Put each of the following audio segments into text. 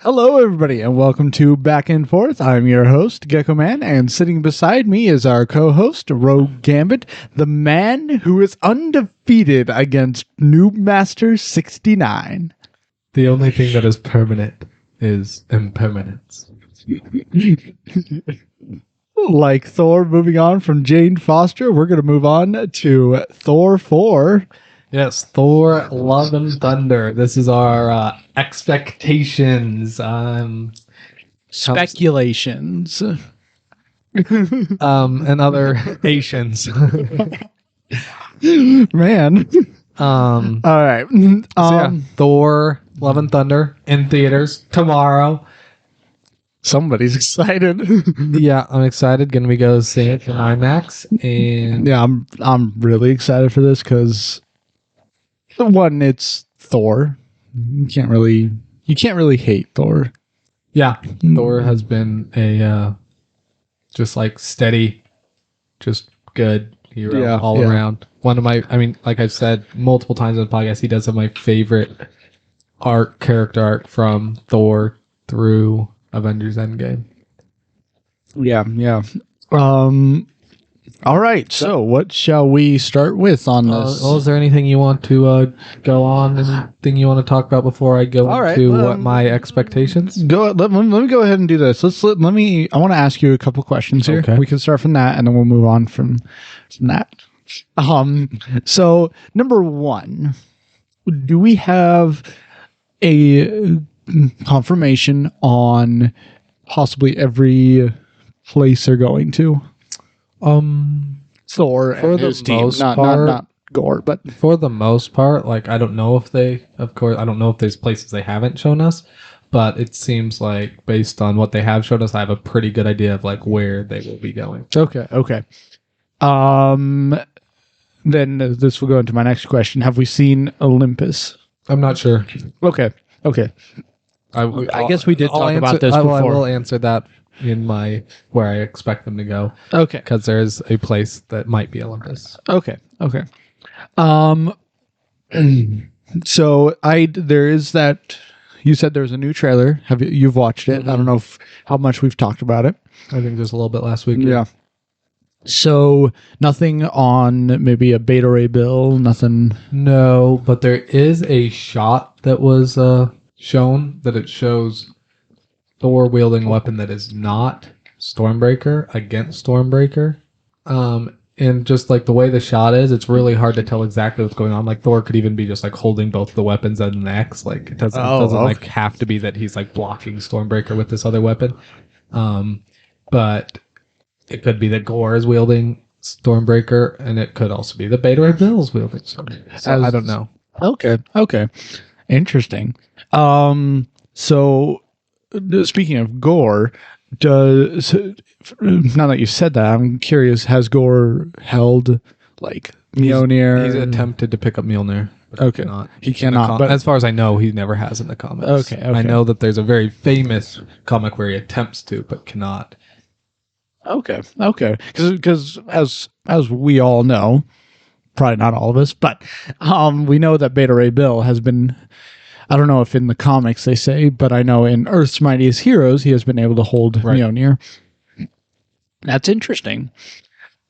Hello, everybody, and welcome to Back and Forth. I'm your host, Gecko Man, and sitting beside me is our co-host, Rogue Gambit, the man who is undefeated against Noob Master 69. The only thing that is permanent is impermanence. Like Thor moving on from Jane Foster, we're going to move on to Thor 4. Yes, Thor, Love and Thunder. This is our expectations. Speculations. And other Asians. Man. All right. Thor, Love and Thunder in theaters tomorrow. Somebody's excited. Yeah, I'm excited. Gonna be go see it in IMAX, and yeah, I'm really excited for this because one, it's Thor. You can't really hate Thor. yeah, Thor has been a just like steady, just good hero all around. One of my, like I've said multiple times on the podcast, he does have my favorite character arc from Thor through Avengers Endgame. Yeah. All right. So, what shall we start with on this? Is there anything you want to go on? Anything you want to talk about before I go into what my expectations? Let me go ahead and do this. I want to ask you a couple questions here. Okay. We can start from that, and then we'll move on from that. So, number one, do we have a confirmation on possibly every place they're going to? Thor for and the his team, most not Gore, but for the most part, like I don't know if there's places they haven't shown us, but it seems like based on what they have shown us, I have a pretty good idea of like where they will be going. Okay. Then this will go into my next question. Have we seen Olympus? I'm not sure. Okay. I guess we did talk about this before. I will answer that in my where I expect them to go. Okay. Because there's a place that might be Olympus. Okay. So there is that. You said there's a new trailer. You've watched it? Mm-hmm. I don't know how much we've talked about it. I think just a little bit last week. Yeah. So nothing on maybe a beta ray bill. Nothing. No, but there is a shot that was shown that it shows Thor wielding a weapon that is not Stormbreaker against Stormbreaker. And just like the way the shot is, it's really hard to tell exactly what's going on. Like Thor could even be just like holding both the weapons at an X. Like it doesn't like have to be that he's like blocking Stormbreaker with this other weapon. But it could be that Gore is wielding Stormbreaker, and it could also be that Beta Ray Bill is wielding Stormbreaker. So I don't know. Okay. Interesting. So speaking of Gore, now that you said that, I'm curious, has Gore held like Mjolnir? He's attempted to pick up Mjolnir. Okay. He cannot. But as far as I know, he never has in the comics. Okay. I know that there's a very famous comic where he attempts to, but cannot. Okay. Because as we all know, probably not all of us, but we know that Beta Ray Bill has been. I don't know if in the comics they say, but I know in Earth's Mightiest Heroes, he has been able to hold Mjolnir. That's interesting.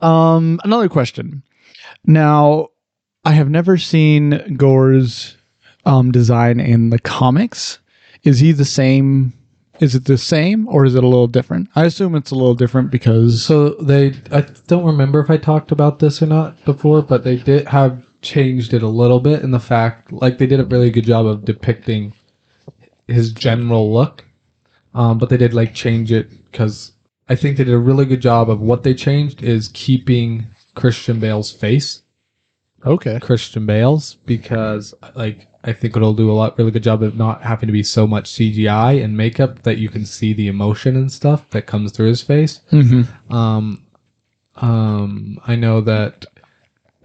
Another question. Now, I have never seen Gore's design in the comics. Is he the same? Is it the same or is it a little different? I assume it's a little different because... I don't remember if I talked about this or not before, but they did have changed it a little bit in the fact, like they did a really good job of depicting his general look, but they did like change it because I think they did a really good job of what they changed is keeping Christian Bale's face. Okay. Christian Bale's, because like I think it'll do a really good job of not having to be so much CGI and makeup that you can see the emotion and stuff that comes through his face. Mm-hmm. I know that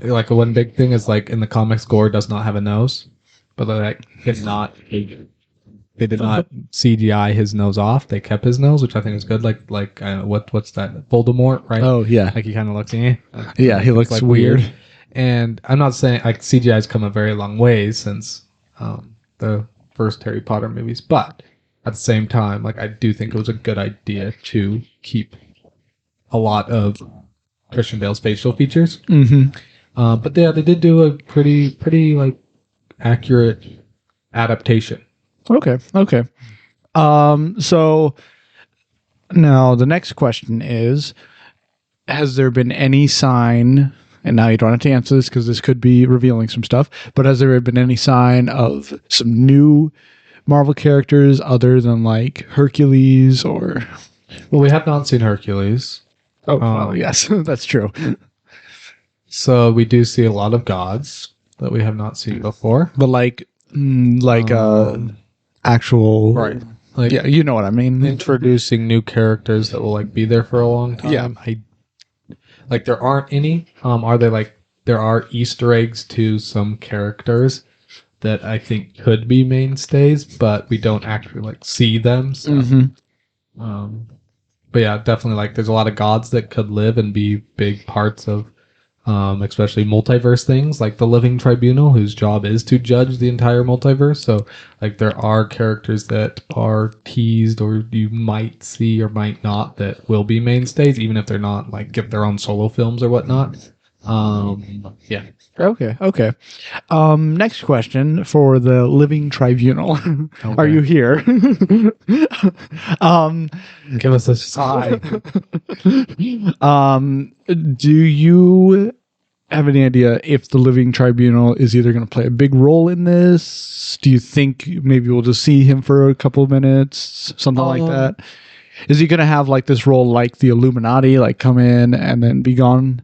like one big thing is like in the comics, Gore does not have a nose, but like it's not. They did not CGI his nose off. They kept his nose, which I think is good. Like what's that? Voldemort, right? Oh yeah. Like he kind of looks. Yeah, he looks like weird. And I'm not saying like CGI has come a very long way since the first Harry Potter movies, but at the same time, like I do think it was a good idea to keep a lot of Christian Bale's facial features. Mm-hmm. But yeah, they did do a pretty like accurate adaptation. Okay. Okay. So now the next question is: has there been any sign? And now you don't have to answer this because this could be revealing some stuff. But has there been any sign of some new Marvel characters other than like Hercules or? Well, we have not seen Hercules, Oh, well, yes, that's true. so we do see a lot of gods that we have not seen before. But like actual, Right. Like yeah, you know what I mean. introducing new characters that will like be there for a long time. Yeah. Like there aren't any. Are they like there are Easter eggs to some characters that I think could be mainstays, but we don't actually like see them. So, Mm-hmm. but yeah, definitely like there's a lot of gods that could live and be big parts of especially multiverse things like the Living Tribunal, whose job is to judge the entire multiverse. So, like, there are characters that are teased or you might see or might not that will be mainstays, even if they're not, like, get their own solo films or whatnot. Yeah. Okay. Okay. Next question for the Living Tribunal. Are you here? Give us a sigh. Do you have any idea if the Living Tribunal is either going to play a big role in this? Do you think maybe we'll just see him for a couple of minutes, something like that? Is he going to have like this role like the Illuminati, like come in and then be gone?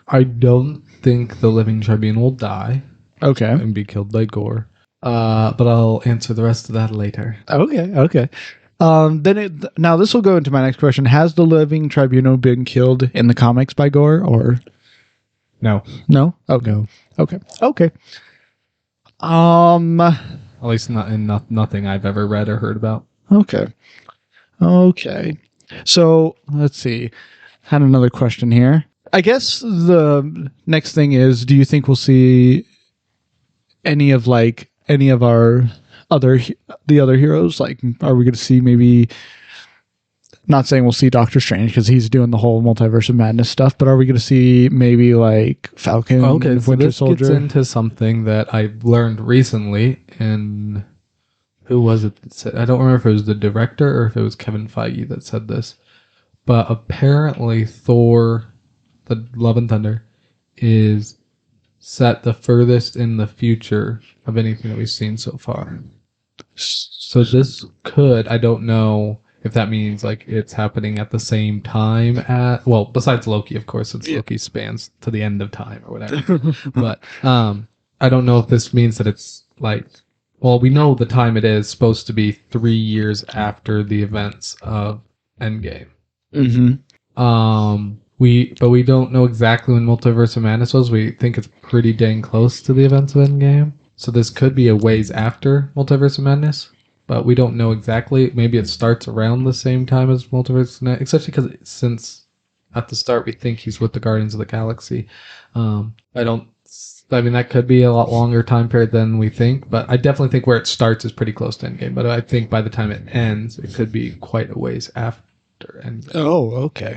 I don't think the Living Tribunal will die Okay. and be killed by Gore. But I'll answer the rest of that later. Okay. Okay. Now this will go into my next question. Has the Living Tribunal been killed in the comics by Gore or No. no? Okay. No. Okay. Okay. At least not in nothing I've ever read or heard about. Okay. Okay. So let's see. Had another question here. I guess the next thing is, do you think we'll see any of our other heroes? Like, are we going to see maybe? Not saying we'll see Doctor Strange because he's doing the whole multiverse of madness stuff, but are we going to see maybe like Falcon, Okay, and so Winter this Soldier? gets into something that I learned recently, and who was it that said? I don't remember if it was the director or if it was Kevin Feige that said this, but apparently Thor, the Love and Thunder, is set the furthest in the future of anything that we've seen so far. So this could, I don't know if that means like it's happening at the same time at, well, besides Loki, of course, since Loki spans to the end of time or whatever. But I don't know if this means that it's like, well, we know the time it is supposed to be 3 years after the events of Endgame. Mm-hmm. But we don't know exactly when Multiverse of Madness was. We think it's pretty dang close to the events of Endgame. So this could be a ways after Multiverse of Madness, but we don't know exactly. Maybe it starts around the same time as Multiverse of Madness, especially because since at the start we think he's with the Guardians of the Galaxy. I mean, that could be a lot longer time period than we think, but I definitely think where it starts is pretty close to Endgame. But I think by the time it ends, it could be quite a ways after Endgame. Oh, okay.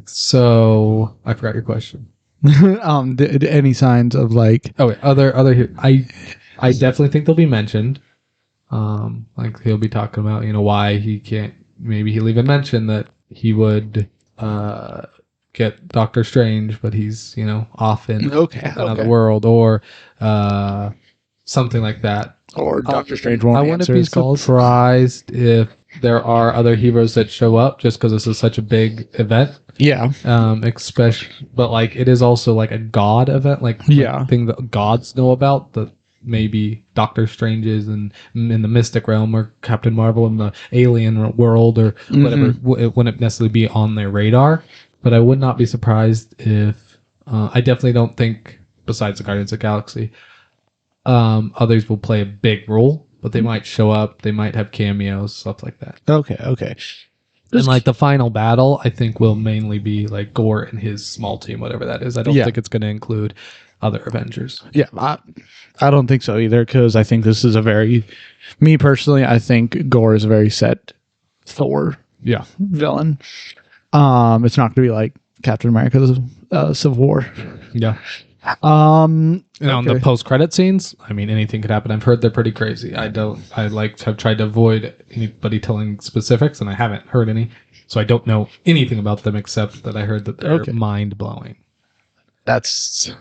So I forgot your question. Any signs of like? Oh, wait, other. I definitely think they'll be mentioned. Like he'll be talking about why he can't. Maybe he'll even mention that he would get Doctor Strange, but he's off in another world or something like that. Or Doctor Strange won't answer his calls. Surprised if there are other heroes that show up just because this is such a big event. Yeah. Especially, but like it is also like a god event, like thing that gods know about that maybe Doctor Strange is in the Mystic Realm or Captain Marvel in the alien world or whatever. It wouldn't necessarily be on their radar, but I would not be surprised if I definitely don't think besides the Guardians of the Galaxy, others will play a big role, but they might show up, they might have cameos, stuff like that. Okay. And like the final battle, I think will mainly be like Gore and his small team, whatever that is. I don't think it's going to include other Avengers. Yeah, I don't think so either, because I think this is me personally, I think Gore is a very set Thor Yeah. villain. It's not going to be like Captain America's Civil War. Yeah. Um, And on the post-credit scenes, I mean, anything could happen. I've heard they're pretty crazy. I have tried to avoid anybody telling specifics, and I haven't heard any. So I don't know anything about them except that I heard that they're mind-blowing. That's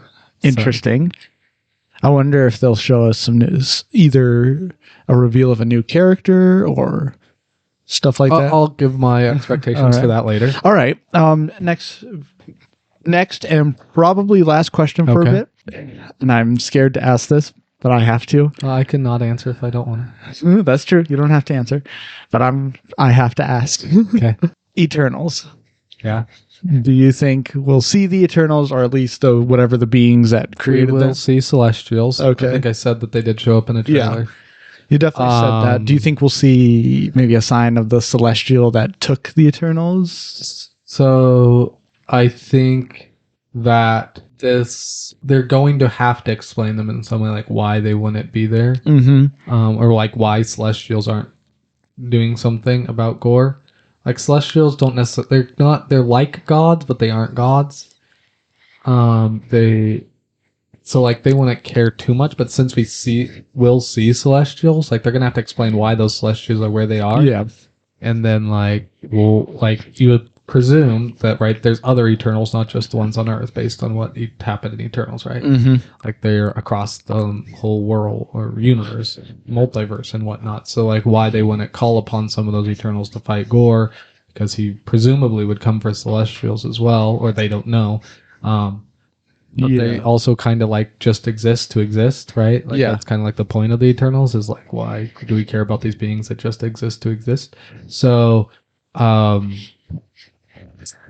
interesting. I wonder if they'll show us some news, either a reveal of a new character or stuff like that. I'll give my expectations for that later. All right. Next and probably last question for a bit. And I'm scared to ask this, but I have to. I cannot answer if I don't want to. That's true. You don't have to answer, but I have to ask. Okay. Eternals. Yeah. Do you think we'll see the Eternals, or at least whatever the beings that created them? them? We'll see Celestials. Okay. I think I said that they did show up in a trailer. Yeah. You definitely said that. Do you think we'll see maybe a sign of the Celestial that took the Eternals? So I think that they're going to have to explain them in some way, like why they wouldn't be there, or like why Celestials aren't doing something about Gore. Like Celestials don't necessarily, they're like gods, but they aren't gods. They wouldn't care too much, but since we'll see Celestials, like they're gonna have to explain why those Celestials are where they are. Yeah. And then you would presume that, right, there's other Eternals, not just the ones on Earth, based on what happened in Eternals, right? Like they're across the whole world or universe, multiverse and whatnot. So like why they wouldn't call upon some of those Eternals to fight Gore, because he presumably would come for Celestials as well, or they don't know. But they also kind of like just exist to exist, right? Like that's kind of like the point of the Eternals, is like, why do we care about these beings that just exist to exist? So,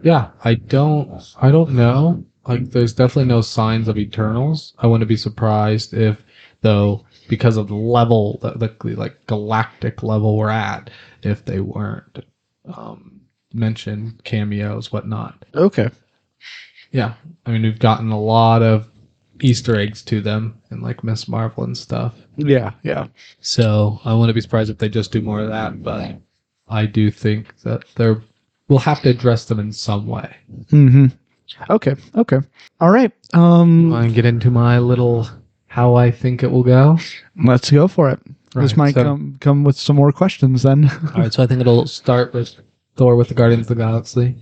yeah, I don't know. Like, there's definitely no signs of Eternals. I wouldn't be surprised if, though, because of the level, the like galactic level we're at, if they weren't mentioned, cameos, whatnot. Okay. Yeah, I mean, we've gotten a lot of Easter eggs to them in like Miss Marvel and stuff. Yeah. So I wouldn't be surprised if they just do more of that, but I do think that we'll have to address them in some way. Okay. All right. Want to get into my little how I think it will go? Let's go for it. Right, this might come with some more questions then. All right, so I think it'll start with Thor with the Guardians of the Galaxy.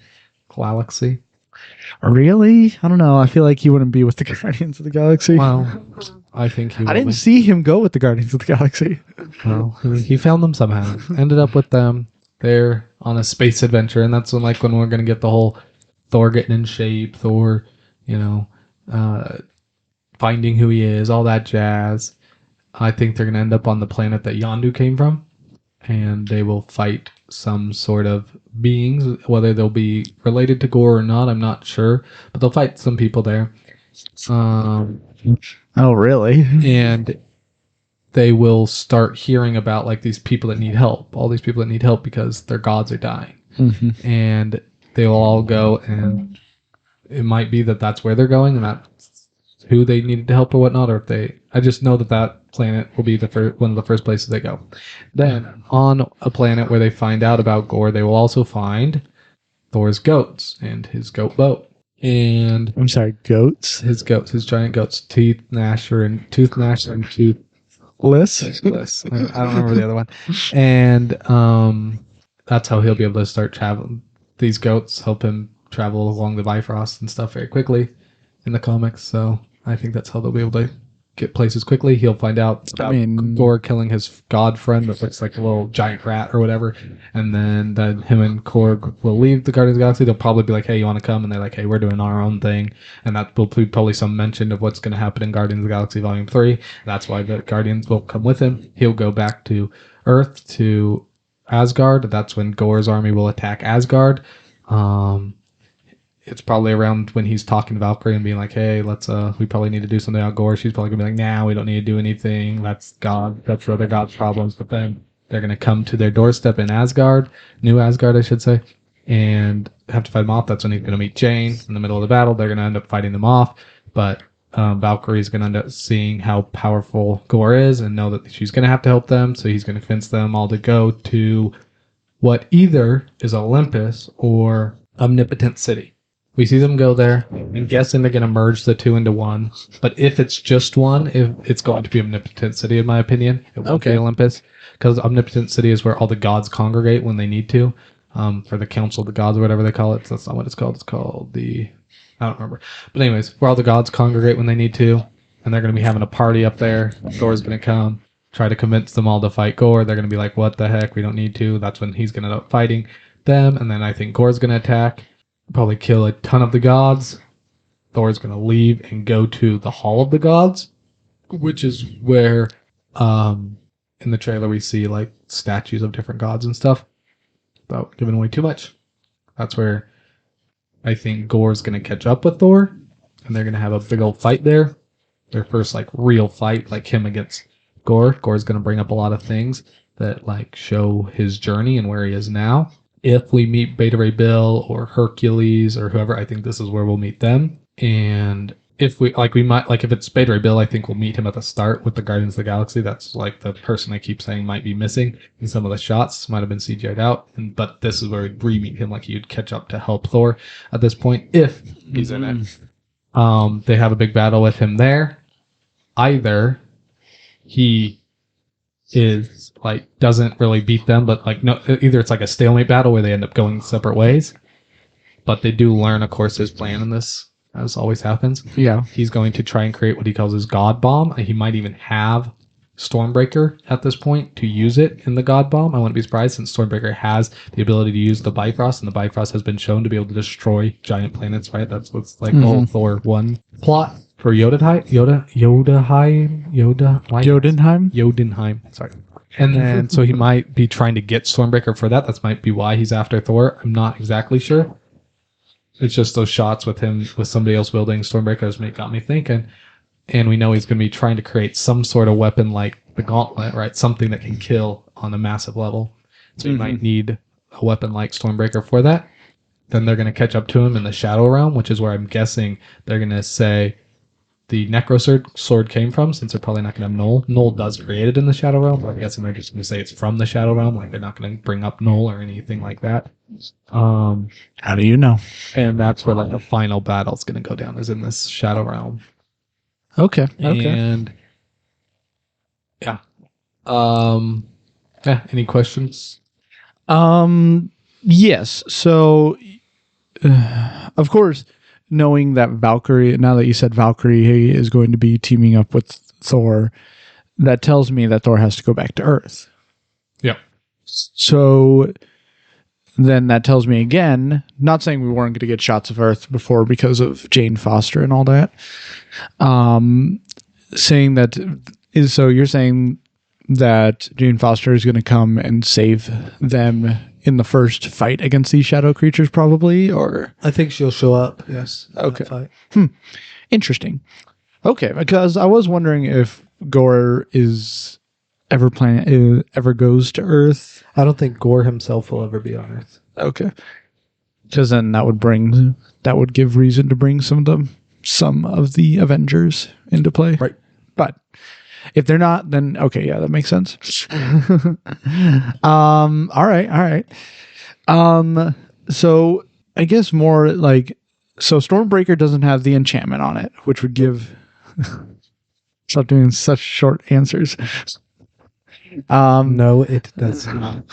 Really? I don't know. I feel like he wouldn't be with the Guardians of the Galaxy. Well, I think he will. I didn't see him go with the Guardians of the Galaxy. Well, he found them somehow. Ended up with them. They're on a space adventure, and that's when we're going to get the whole Thor getting in shape, Thor, finding who he is, all that jazz. I think they're going to end up on the planet that Yondu came from, and they will fight some sort of beings, whether they'll be related to Gore or not, I'm not sure, but they'll fight some people there. Oh, really? And they will start hearing about like these people that need help, all these people that need help because their gods are dying. And they will all go, and it might be that that's where they're going and that's who they needed to help or whatnot, or I just know that planet will be one of the first places they go. Then on a planet where they find out about Gore, they will also find Thor's goats and his goat boat. And I'm sorry, goats? His giant goats, Tooth Gnasher and Toothless. I don't remember the other one. And that's how he'll be able to start traveling. These goats help him travel along the Bifrost and stuff very quickly in the comics. So I think that's how they'll be able to get places quickly. He'll find out about Thor killing his god friend that looks like a little giant rat or whatever. And then him and Korg will leave the Guardians of the Galaxy. They'll probably be like, hey, you want to come? And they're like, hey, we're doing our own thing. And that will be probably some mention of what's going to happen in Guardians of the Galaxy Volume 3. That's why the Guardians will come with him. He'll go back to Earth, to Asgard. That's when Gore's army will attack Asgard. It's probably around when he's talking to Valkyrie and being like, hey, we probably need to do something about Gore. She's probably going to be like, nah, we don't need to do anything. That's for other God's problems. But then they're going to come to their doorstep in Asgard, New Asgard, I should say, and have to fight them off. That's when he's going to meet Jane in the middle of the battle. They're going to end up fighting them off. But Valkyrie's going to end up seeing how powerful Gore is and know that she's going to have to help them. So he's going to convince them all to go to what either is Olympus or Omnipotent City. We see them go there. I'm guessing they're going to merge the two into one. But if it's just one, it's going to be Omnipotent City, in my opinion. It won't be Olympus. Because Omnipotent City is where all the gods congregate when they need to. For the Council of the Gods or whatever they call it. That's not what it's called. It's called the... I don't remember. But anyways, where all the gods congregate when they need to. And they're going to be having a party up there. Thor's going to come, try to convince them all to fight Gore. They're going to be like, what the heck? We don't need to. That's when he's going to end up fighting them. And then I think Gore's going to attack. Probably kill a ton of the gods. Thor's going to leave and go to the Hall of the Gods. Which is where... in the trailer we see like statues of different gods and stuff. Without giving away too much. That's where I think Gore's going to catch up with Thor. And they're going to have a big old fight there. Their first like real fight, like him against Gore. Gore's going to bring up a lot of things that like show his journey and where he is now. If we meet Beta Ray Bill or Hercules or whoever, I think this is where we'll meet them. And if we might if it's Beta Ray Bill, I think we'll meet him at the start with the Guardians of the Galaxy. That's like the person I keep saying might be missing in some of the shots. Might have been CGI'd out, but this is where we'd re-meet him. Like he'd catch up to help Thor at this point if he's in it. They have a big battle with him there. Either he is like doesn't really beat them, but like no, either it's like a stalemate battle where they end up going separate ways. But they do learn, of course, his plan in this. As always happens. Yeah. He's going to try and create what he calls his God Bomb. He might even have Stormbreaker at this point to use it in the God Bomb. I wouldn't be surprised since Stormbreaker has the ability to use the Bifrost, and the Bifrost has been shown to be able to destroy giant planets, right? That's what's like the whole Thor 1 plot for Jotunheim. Sorry. And then, so he might be trying to get Stormbreaker for that. That might be why he's after Thor. I'm not exactly sure. It's just those shots with him, with somebody else wielding Stormbreaker got me thinking. And we know he's going to be trying to create some sort of weapon like the Gauntlet, right? Something that can kill on a massive level. So he might need a weapon like Stormbreaker for that. Then they're going to catch up to him in the Shadow Realm, which is where I'm guessing they're going to say the Necro sword came from, since they're probably not going to have Null. Null does create it in the Shadow Realm, but I'm guessing they're just going to say it's from the Shadow Realm. Like they're not going to bring up Null or anything like that. How do you know? And that's where like the final battle's going to go down, is in this Shadow Realm. Okay. And yeah. Any questions? Yes. So, of course, knowing that Valkyrie, now that you said Valkyrie is going to be teaming up with Thor, that tells me that Thor has to go back to Earth. Yeah. So then that tells me again, not saying we weren't going to get shots of Earth before because of Jane Foster and all that, saying that is, so you're saying that Jane Foster is going to come and save them in the first fight against these shadow creatures, probably, or I think she'll show up. Yes. Okay. Fight. Interesting. Okay, because I was wondering if Gore is ever goes to Earth. I don't think Gore himself will ever be on Earth. Okay, because then that would give reason to bring some of the Avengers into play, right? But if they're not, then okay, yeah, that makes sense. All right. So I guess more like, so Stormbreaker doesn't have the enchantment on it, which would give. Stop doing such short answers. No, it does not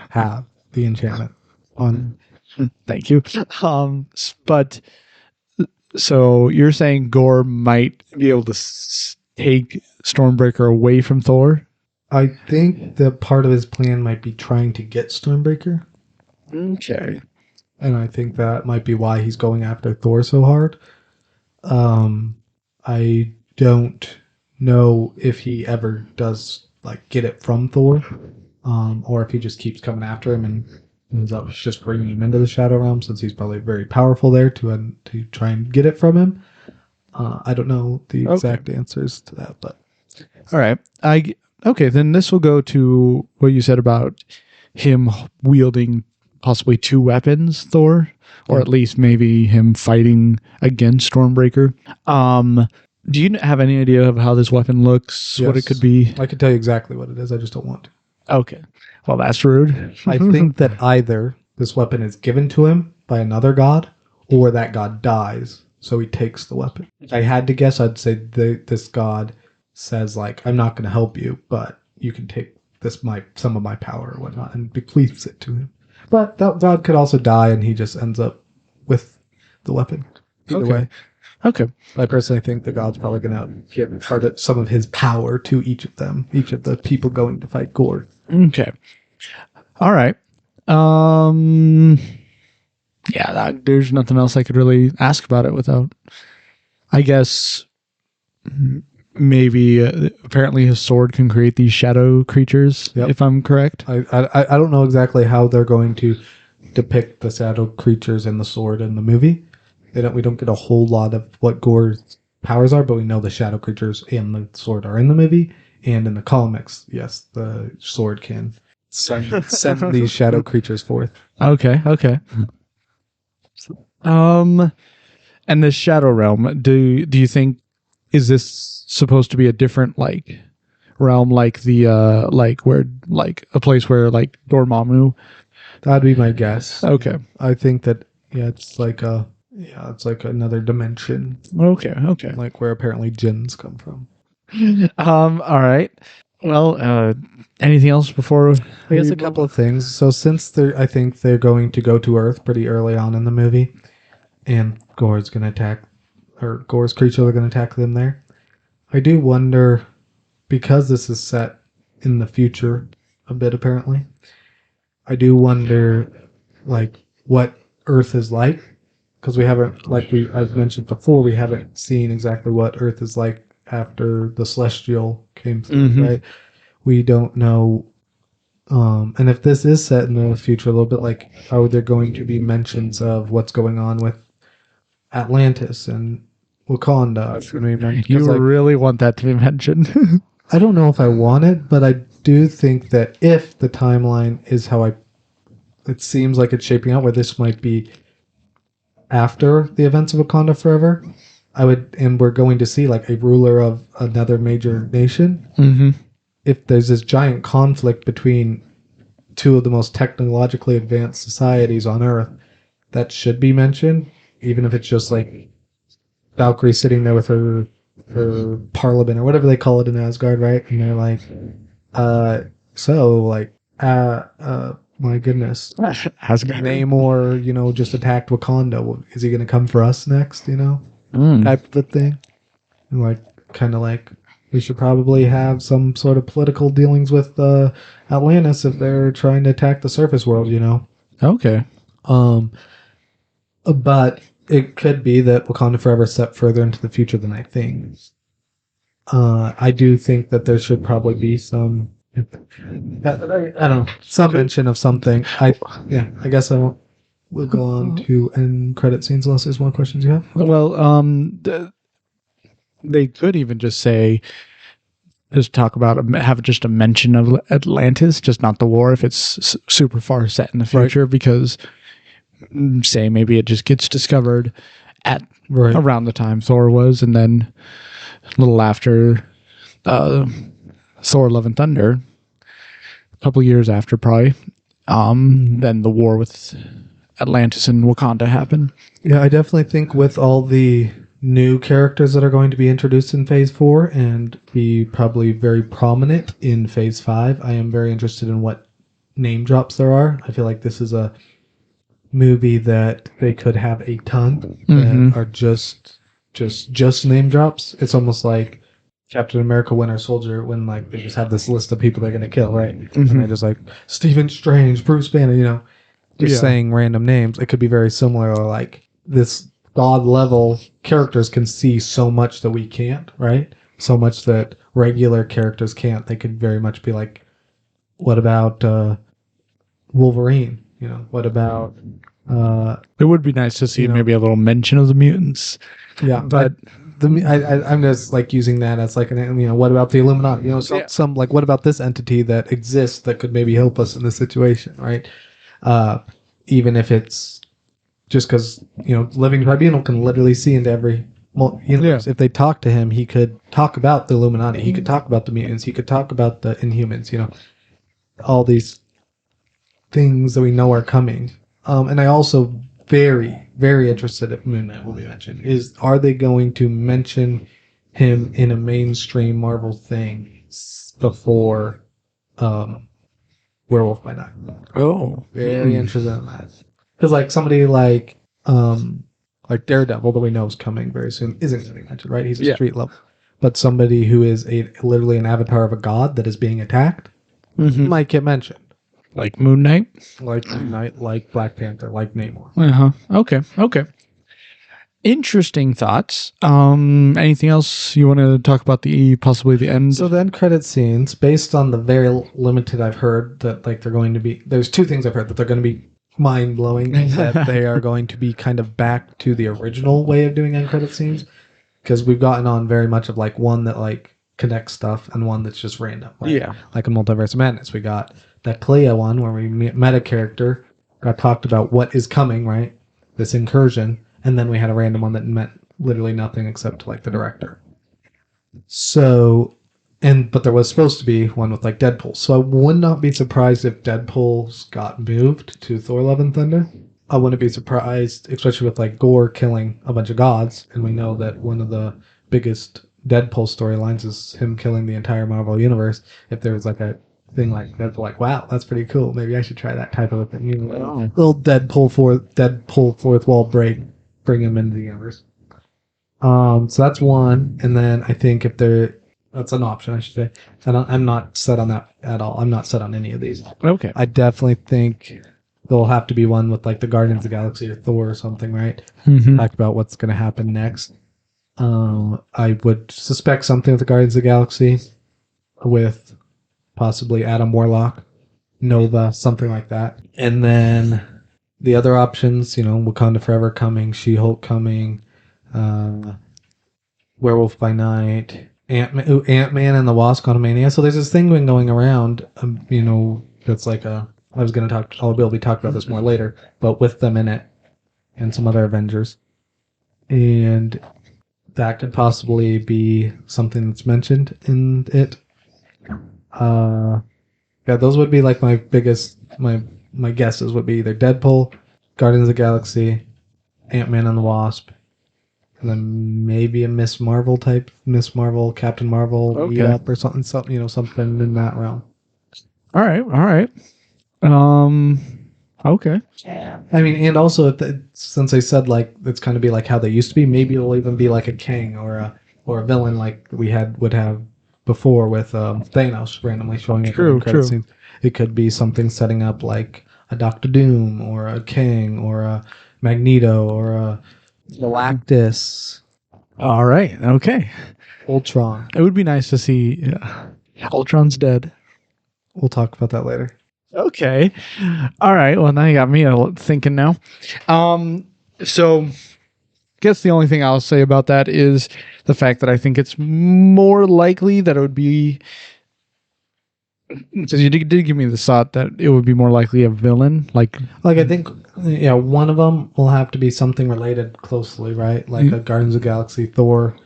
have the enchantment on. Thank you. But so you're saying Gore might be able to take Stormbreaker away from Thor? I think that part of his plan might be trying to get Stormbreaker. Okay. And I think that might be why he's going after Thor so hard. I don't know if he ever does like get it from Thor, or if he just keeps coming after him and ends up just bringing him into the Shadow Realm, since he's probably very powerful there to try and get it from him. I don't know the exact answers to that, but all right. Okay, then this will go to what you said about him wielding possibly two weapons, Thor, or at least maybe him fighting against Stormbreaker. Do you have any idea of how this weapon looks? What it Yes. could be? I can tell you exactly what it is. I just don't want to. Okay. Well, that's rude. I think that either this weapon is given to him by another god, or that god dies, so he takes the weapon. If I had to guess, I'd say this god says like, "I'm not going to help you, but you can take some of my power or whatnot," and bequeaths it to him. But that god could also die, and he just ends up with the weapon. Either way, Okay. I personally think the god's probably going to give some of his power to each of them, each of the people going to fight Gore. Okay. All right. Yeah, there's nothing else I could really ask about it without. I guess maybe apparently his sword can create these shadow creatures. Yep. If I'm correct. I don't know exactly how they're going to depict the shadow creatures and the sword in the movie. We don't get a whole lot of what Gore's powers are, but we know the shadow creatures and the sword are in the movie. And in the comics, yes, the sword can send these shadow creatures forth. Okay. Okay. And this shadow realm. Do you think is this supposed to be a different like realm, like the like where like a place where like Dormammu? That'd be my guess. Okay. I think that it's like another dimension, Okay. Okay. like where apparently jinns come from. All right. Well, anything else before? I guess a couple of things. So since I think they're going to go to Earth pretty early on in the movie, and Gore's creatures are going to attack them there. I do wonder, because this is set in the future a bit apparently, I do wonder like what Earth is like, because we haven't, I've mentioned before, we haven't seen exactly what Earth is like after the Celestial came through, right? We don't know. And if this is set in the future a little bit, like, are there going to be mentions of what's going on with Atlantis and Wakanda? You really want that to be mentioned? I don't know if I want it, but I do think that if the timeline is how it seems like it's shaping out, where this might be after the events of Wakanda Forever, and we're going to see like a ruler of another major nation. Mm-hmm. If there's this giant conflict between two of the most technologically advanced societies on Earth, that should be mentioned, even if it's just like Valkyrie sitting there with her parliament or whatever they call it in Asgard, right? And they're like, my goodness, Asgard. Namor, just attacked Wakanda. Is he going to come for us next? Type of a thing. And kind of like, we should probably have some sort of political dealings with Atlantis if they're trying to attack the surface world. Okay. But it could be that Wakanda Forever is set further into the future than I think. I do think that there should probably be some, I don't know, some mention of something. I guess we'll go on to end credit scenes unless there's more questions you have. Well, they could even just talk about have just a mention of Atlantis, just not the war if it's super far set in the future, right? Because say maybe it just gets discovered at around the time Thor was, and then a little after Thor Love and Thunder, a couple years after probably, then the war with Atlantis and Wakanda happened. Yeah, I definitely think with all the new characters that are going to be introduced in Phase 4 and be probably very prominent in Phase 5, I am very interested in what name drops there are. I feel like this is a movie that they could have a ton that are just name drops. It's almost like Captain America Winter Soldier, when they just have this list of people they're going to kill, right? And they're just like Stephen Strange, Bruce Banner, just saying random names. It could be very similar, or like this god level characters can see so much that we can't, right? So much that regular characters can't. They could very much be like, what about Wolverine? What about it would be nice to see maybe a little mention of the mutants. Yeah, but I'm just using that as what about the Illuminati? Some what about this entity that exists that could maybe help us in this situation, right? Even if it's just because Living Tribunal can literally see into every universe. If they talk to him, he could talk about the Illuminati. He could talk about the mutants. He could talk about the Inhumans. All these things that we know are coming. And I also very, very interested if Moon Knight will be mentioned. Are they going to mention him in a mainstream Marvel thing before Werewolf by Night? Oh, Very interested in that. Because like somebody like Daredevil that we know is coming very soon isn't getting mentioned, right? He's a street level. But somebody who is literally an avatar of a god that is being attacked might get mentioned. Like Moon Knight? Like Moon Knight, like Black Panther, like Namor. Okay. Interesting thoughts. Anything else you want to talk about possibly the end? So the end credit scenes, based on the very limited I've heard that like they're going to be, there's two things I've heard that they're going to be mind blowing. That they are going to be kind of back to the original way of doing end credit scenes, because we've gotten on very much of like one that like connects stuff and one that's just random. Right? Yeah. Like a Multiverse of Madness, we got that Clea one where we met a character, got talked about what is coming, right? This incursion, and then we had a random one that meant literally nothing except like the director. So, but there was supposed to be one with like Deadpool. So I would not be surprised if Deadpool's got moved to Thor: Love and Thunder. I wouldn't be surprised, especially with like Gore killing a bunch of gods, and we know that one of the biggest Deadpool storylines is him killing the entire Marvel universe. If there was like a thing like Deadpool, like wow, that's pretty cool. Maybe I should try that type of a thing. Little Deadpool fourth wall break, bring him into the universe. So that's one, and then I think that's an option, I should say. I'm not set on that at all. I'm not set on any of these. Okay. I definitely think there'll have to be one with like the Guardians of the Galaxy or Thor or something, right? Talk about what's going to happen next. I would suspect something with the Guardians of the Galaxy with possibly Adam Warlock, Nova, something like that. And then the other options, Wakanda Forever coming, She-Hulk coming, Werewolf by Night, Ant-Man and the Wasp: Quantumania. So there's this thing going around, that's like I was going to talk, I'll be talking about this more later, but with them in it and some other Avengers. And that could possibly be something that's mentioned in it. Yeah, those would be like my biggest, my guesses would be either Deadpool, Guardians of the Galaxy, Ant-Man and the Wasp, and then maybe a Miss Marvel, Captain Marvel, meet up or something, something in that realm. All right. Okay. I mean, and also since I said like it's kind of be like how they used to be, maybe it'll even be like a king or a villain like we would have before with Thanos randomly showing up in credit scenes. It could be something setting up like a Doctor Doom or a King or a Magneto or a Galactus. All right. Okay. Ultron. It would be nice to see. Ultron's dead. We'll talk about that later. Okay. All right. Well, now you got me thinking now. So, I guess the only thing I'll say about that is the fact that I think it's more likely that it would be. Because you did give me the thought that it would be more likely a villain, like I think, one of them will have to be something related closely, right? Like a Guardians of the Galaxy, Thor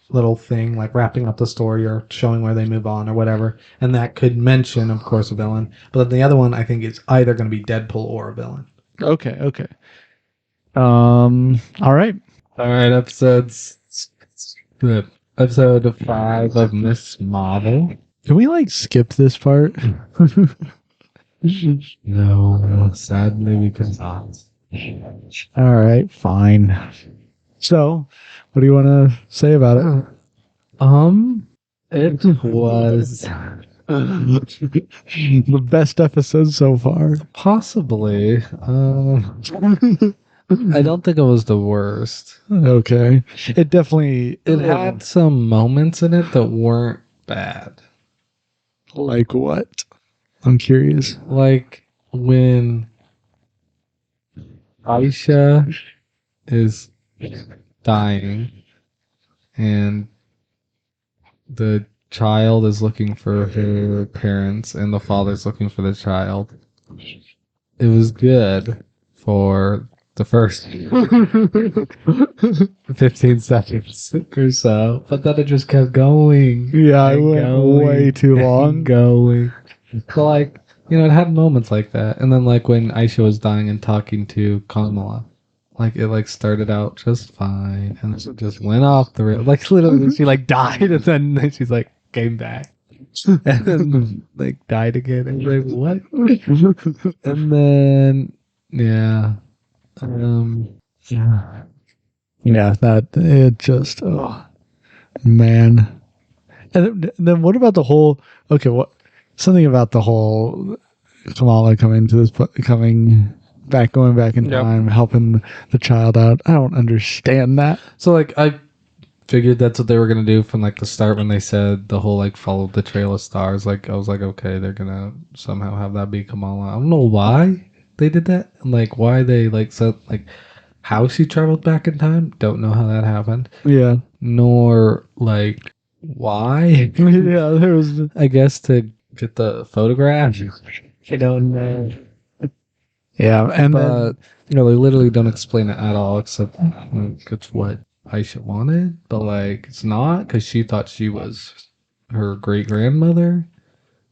little thing, like wrapping up the story or showing where they move on or whatever. And that could mention, of course, a villain. But then the other one, I think, is either going to be Deadpool or a villain. Okay. All right. Episode 5 of Miss Marvel. Can we skip this part? No, sadly we cannot. All right, fine. So, what do you want to say about it? It was the best episode so far. possibly. I don't think it was the worst. Okay. It had some moments in it that weren't bad. Like what? I'm curious. Like when Aisha is dying and the child is looking for her parents and the father's looking for the child. It was good for the first 15 seconds or so, but then it just kept going. Yeah, I and went going way too and long. going. So like, it had moments like that, and then like when Aisha was dying and talking to Kamala, like it like started out just fine, and then it just went off the rail. Like literally, she like died, and then she's like came back, and then like died again, and like what? And then yeah, yeah. Yeah, that it just oh man. And then what about the whole? Okay, what something about the whole Kamala coming back, going back in Yep. time, helping the child out. I don't understand that. So like I figured that's what they were gonna do from like the start when they said the whole like follow the trail of stars. Like I was like, okay, they're gonna somehow have that be Kamala. I don't know why they did that, and like why they like said like how she traveled back in time. Don't know how that happened, Yeah, nor like why. yeah. There was I guess to get the photograph. I don't know. yeah, and But they literally don't explain it at all, except like, it's what Aisha wanted. But like, it's not because she thought she was her great grandmother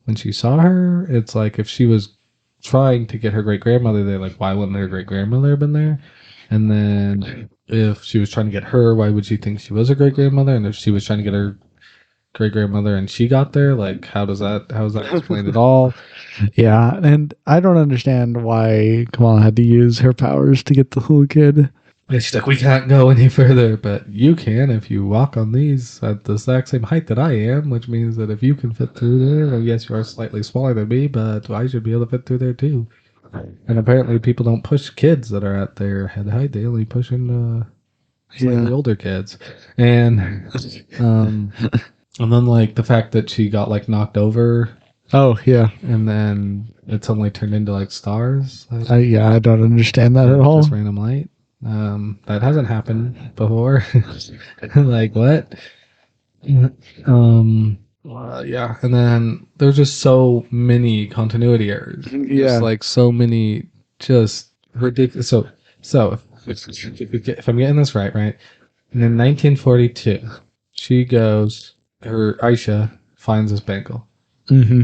when she saw her. It's like if she was trying to get her great grandmother there, like why wouldn't her great grandmother have been there? And then if she was trying to get her, why would she think she was her great grandmother? And if she was trying to get her great grandmother and she got there, like how is that explained at all? yeah, and I don't understand why Kamala had to use her powers to get the little kid. And she's like, we can't go any further, but you can if you walk on these at the exact same height that I am, which means that if you can fit through there, well, yes, you are slightly smaller than me, but I should be able to fit through there too. And apparently people don't push kids that are at their head height. They only push in slightly older kids. And and then like the fact that she got like knocked over Oh yeah, and then it suddenly turned into like stars. I don't understand that at all. Just random light. That hasn't happened before. Like what? Yeah, and then there's just so many continuity errors. Yeah. Just like so many, just ridiculous. So if I'm getting this right, and in 1942, she goes, her Aisha finds this bangle. Mm-hmm.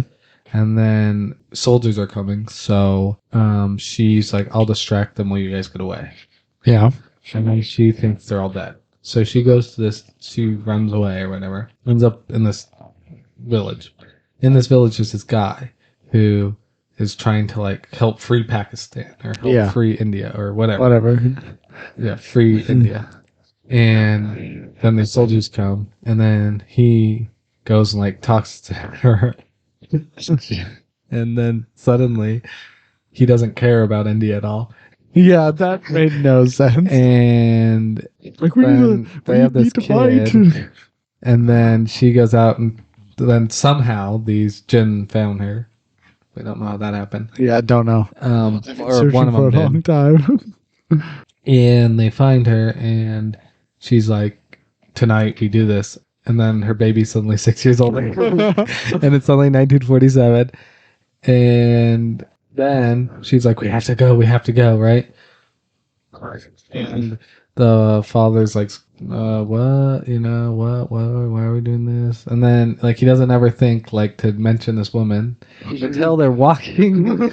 And then soldiers are coming, so she's like, I'll distract them while you guys get away. Yeah. And then she thinks they're all dead. So she goes to this, she runs away or whatever, ends up in this village. In this village is this guy who is trying to like help free Pakistan or help free India or whatever. Whatever. Yeah, free India. And then the soldiers come, and then he goes and like talks to her. And then suddenly he doesn't care about India at all. Yeah, that made no sense. And Like then they have this kid, and then she goes out, and then somehow these jinn found her. We don't know how that happened. Yeah, I don't know. Or one of for a them long did. time. And they find her, and she's like, tonight we do this. And then her baby's suddenly 6 years old. And it's only 1947. And then she's like, we have to go, right? And the father's like, what? Why are we doing this? And then, like, he doesn't ever think, like, to mention this woman. Until they're walking,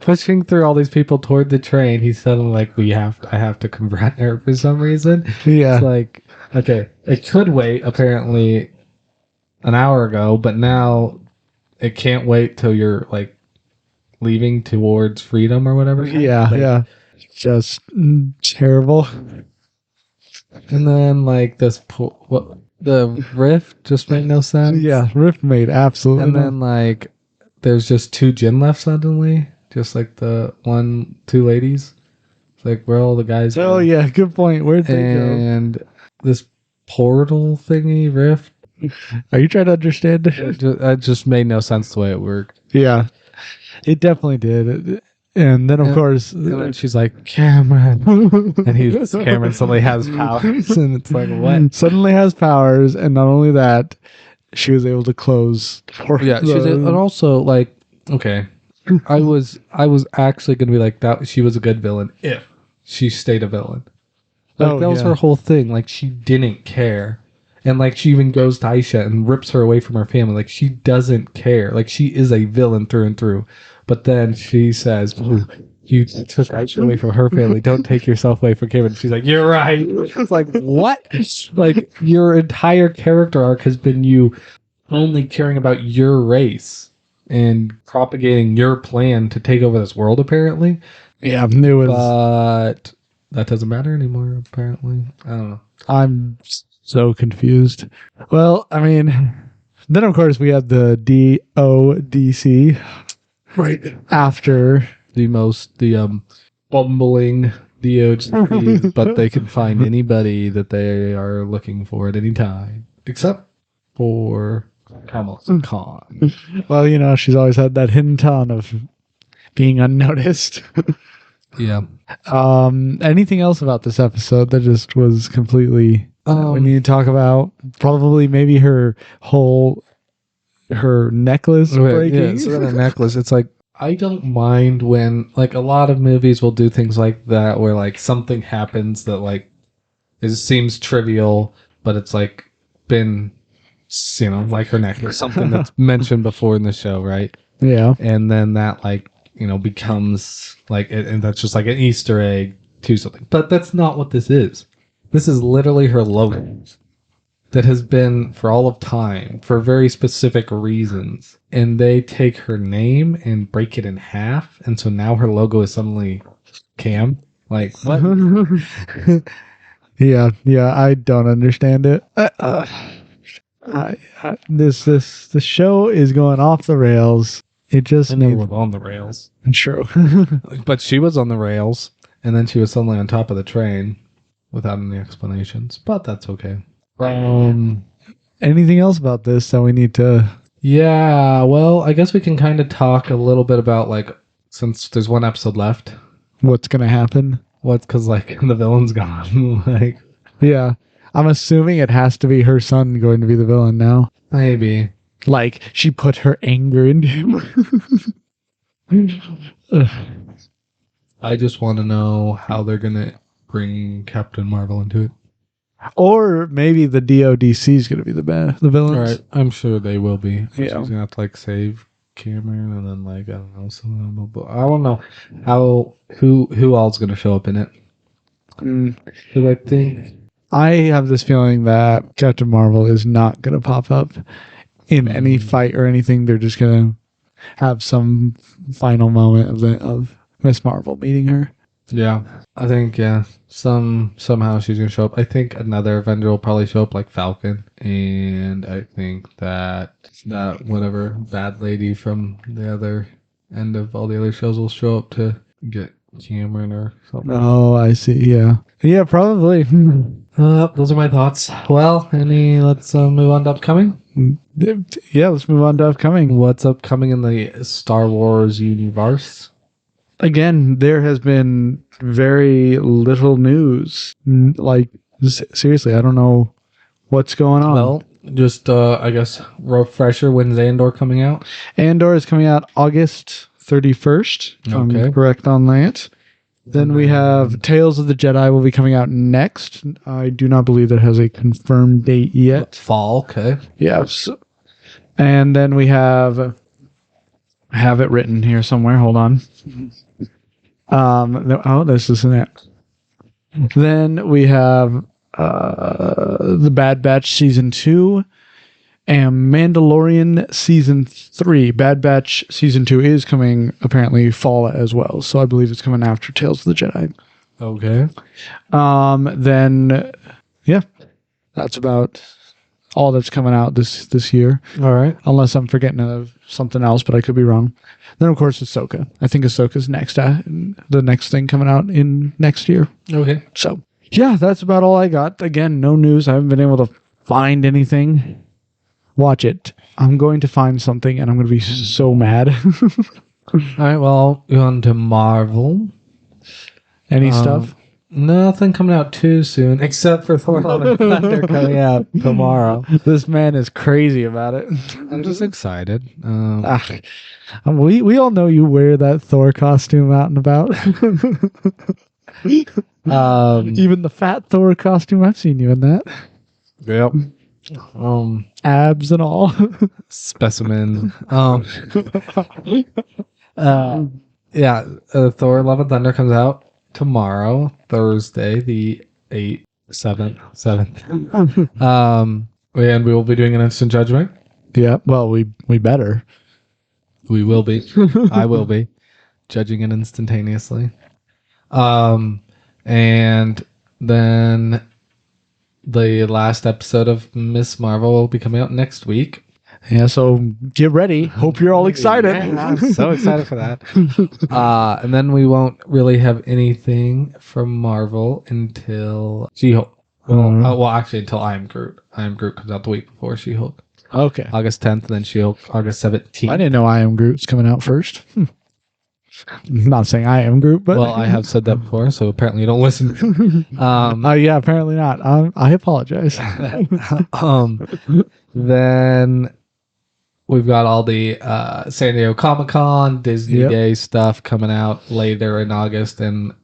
pushing through all these people toward the train, he's suddenly like, I have to confront her for some reason. Yeah. It's like, okay, it could wait, apparently, an hour ago, but now it can't wait till you're, like, leaving towards freedom or whatever. Yeah, Like, yeah. Just terrible. And then, like, the rift just made no sense. Yeah, Rift made absolutely. And then, like, there's just two jinn left suddenly. Just like the two ladies. It's like, where all the guys Oh, yeah, good point. Where'd they go? And this portal thingy, rift. Are you trying to understand? It just made no sense the way it worked. Yeah, it definitely did. And then, of course, and then she's like, Cameron. And Cameron suddenly has powers. And it's like, what? Suddenly has powers. And not only that, she was able to close. And also, like, okay. I was actually going to be like, that she was a good villain if she stayed a villain. Like, Oh, that was yeah. her whole thing. Like, she didn't care. And, like, she even goes to Aisha and rips her away from her family. Like, she doesn't care. Like, she is a villain through and through. But then she says, you took Aisha away from her family. Don't take yourself away from Kevin. She's like, you're right. It's like, what? Like, your entire character arc has been you only caring about your race and propagating your plan to take over this world, apparently. Yeah, it was. But that doesn't matter anymore, apparently. I don't know. I'm so confused. Well, I mean, then of course we had the DODC Right. after. The bumbling DOD, but they can find anybody that they are looking for at any time, except for Kamala Khan. Well, you know, she's always had that hidden talent of being unnoticed. Yeah. Anything else about this episode that just was completely we need to talk about? Probably maybe her necklace breaking. Yeah, so that necklace, it's like, I don't mind when, like, a lot of movies will do things like that where, like, something happens that, like, it seems trivial, but it's, like, been, you know, like her necklace, something that's mentioned before in the show, right? Yeah. And then that, like, you know, becomes, like, and that's just, like, an Easter egg to something. But that's not what this is. This is literally her logo that has been for all of time for very specific reasons, and they take her name and break it in half, and so now her logo is suddenly Cam. Like, what? Yeah, I don't understand it. This show is going off the rails. It just I never needs. was on the rails, True. but she was on the rails, and then she was suddenly on top of the train without any explanations. But that's okay. Anything else about this that we need to? Yeah, well, I guess we can kind of talk a little bit about, like, since there's one episode left, What's gonna happen? because, like, the villain's gone. Like, Yeah, I'm assuming it has to be her son going to be the villain now. maybe. Like she put her anger into him. Ugh. I just want to know how they're gonna bring Captain Marvel into it. Or maybe the DODC is going to be the villains. All right, I'm sure they will be. Yeah. She's gonna have to, like, save Cameron, and then, like, I don't know, something. But I don't know how who all's gonna show up in it. Because I think I have this feeling that Captain Marvel is not going to pop up in any fight or anything. They're just going to have some final moment of Miss Marvel meeting her. yeah, I think somehow she's gonna show up. I think another Avenger will probably show up, like Falcon, and I think that whatever bad lady from the other end of all the other shows will show up to get Cameron or something. Oh, I see. Yeah, probably. Those are my thoughts. Well, let's move on to upcoming. Yeah, let's move on to upcoming. What's upcoming in the Star Wars universe? Again, there has been very little news. Like, seriously, I don't know what's going on. Well, just I guess refresher, when's Andor coming out? Andor is coming out August 31st, if I'm Okay. correct on that. Then we have Tales of the Jedi will be coming out next. I do not believe that has a confirmed date yet. Fall, okay. Yes. And then we have it written here somewhere. Hold on. This isn't it. Then we have The Bad Batch Season 2 and Mandalorian Season 3. Bad Batch Season 2 is coming apparently fall as well. So I believe it's coming after Tales of the Jedi. Okay. Then, yeah, that's about all that's coming out this year. All right. Unless I'm forgetting of something else, but I could be wrong. Then, of course, Ahsoka. I think Ahsoka's next, the next thing coming out in next year. Okay. So, yeah, that's about all I got. Again, no news. I haven't been able to find anything. Watch it. I'm going to find something, and I'm going to be so mad. All right. Well, we're on to Marvel. Any stuff? Nothing coming out too soon, except for Thor: Love and Thunder coming out tomorrow. This man is crazy about it. I'm just excited. We all know you wear that Thor costume out and about. Even the fat Thor costume, I've seen you in that. Yep. Abs and all. Specimen. Yeah. Thor: Love and Thunder comes out tomorrow, Thursday, the 7th. And we will be doing an instant judgment. Yeah, well, we better. We will be. I will be judging it instantaneously. And then the last episode of Miss Marvel will be coming out next week. Yeah, so get ready. Hope you're all excited. Yeah, I'm so excited for that. And then we won't really have anything from Marvel until She-Hulk. Well, actually, until I Am Groot. I Am Groot comes out the week before She-Hulk. Okay. August 10th, and then She-Hulk August 17th. I didn't know I Am Groot's coming out first. Not saying I am Groot, but Well, I have said that before, so apparently you don't listen. yeah, apparently not. I apologize. Then we've got all the San Diego Comic-Con, Disney Yep. Day stuff coming out later in August and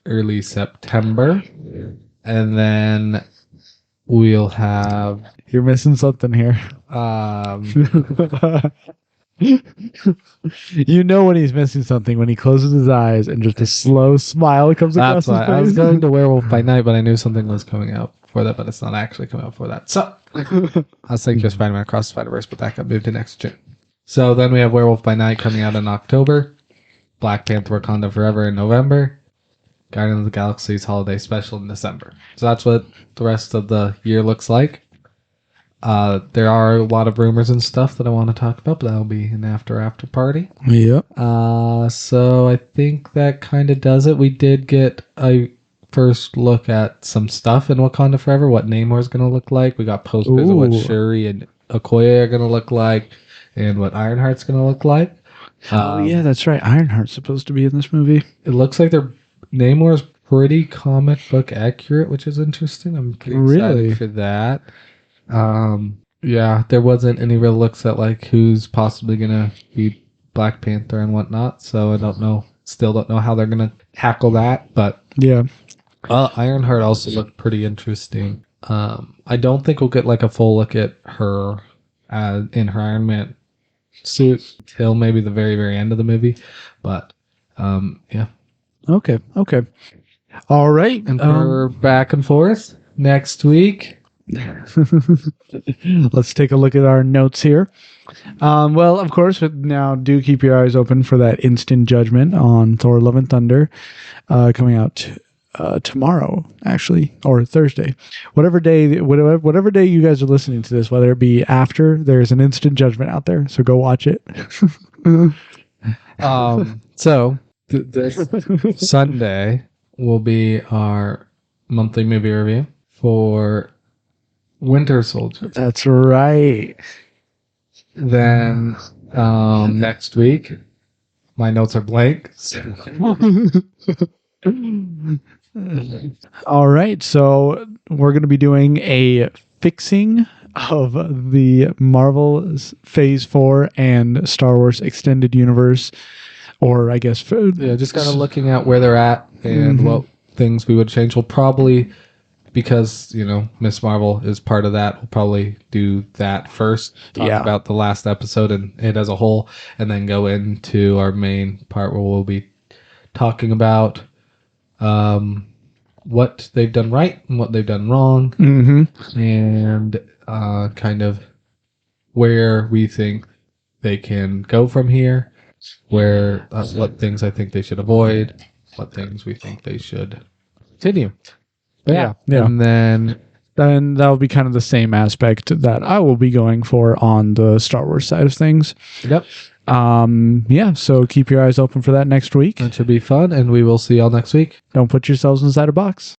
early September. And then we'll have You're missing something here. You know when he's missing something when he closes his eyes and just a slow smile comes across that's his why I was face. going to Werewolf by Night, but I knew something was coming out for that, but it's not actually coming out for that. So I was thinking of Spider-Man Across the Spider-Verse, but that got moved to next June. So then we have Werewolf by Night coming out in October, Black Panther Wakanda Forever in November, Guardians of the Galaxy's Holiday Special in December. So that's what the rest of the year looks like. There are a lot of rumors and stuff that I want to talk about, but that'll be an after party. Yep. So I think that kind of does it. We did get a first look at some stuff in Wakanda Forever, what Namor's going to look like. We got posters of what Ooh. Shuri and Okoye are going to look like, and what Ironheart's going to look like. Oh yeah, that's right. Ironheart's supposed to be in this movie. It looks like Namor's pretty comic book accurate, which is interesting. I'm pretty Really? excited for that. Yeah, there wasn't any real looks at like who's possibly gonna be Black Panther and whatnot, so I don't know. Still don't know how they're gonna tackle that, but Yeah. Ironheart also looked pretty interesting. I don't think we'll get like a full look at her in her Iron Man suit till maybe the very, very end of the movie, but yeah. Okay. All right. And we're back and forth next week. Let's take a look at our notes here. Well, of course, now do keep your eyes open for that instant judgment on Thor: Love and Thunder coming out tomorrow, actually, or Thursday, whatever day you guys are listening to this, whether it be after. There's an instant judgment out there, so go watch it. So this Sunday will be our monthly movie review for Winter Soldier. That's right. Then next week, my notes are blank. All right, so we're going to be doing a fixing of the Marvel Phase 4 and Star Wars Extended Universe, or I guess... Yeah, just kind of looking at where they're at and what things we would change. We'll probably, because, Miss Marvel is part of that, we'll probably do that first. Talk about the last episode and it as a whole, and then go into our main part where we'll be talking about what they've done right and what they've done wrong, and kind of where we think they can go from here, where what things I think they should avoid, what things we think they should continue. Yeah. And then that'll be kind of the same aspect that I will be going for on the Star Wars side of things. Yep. So keep your eyes open for that next week. That should be fun, and we will see y'all next week. Don't put yourselves inside a box.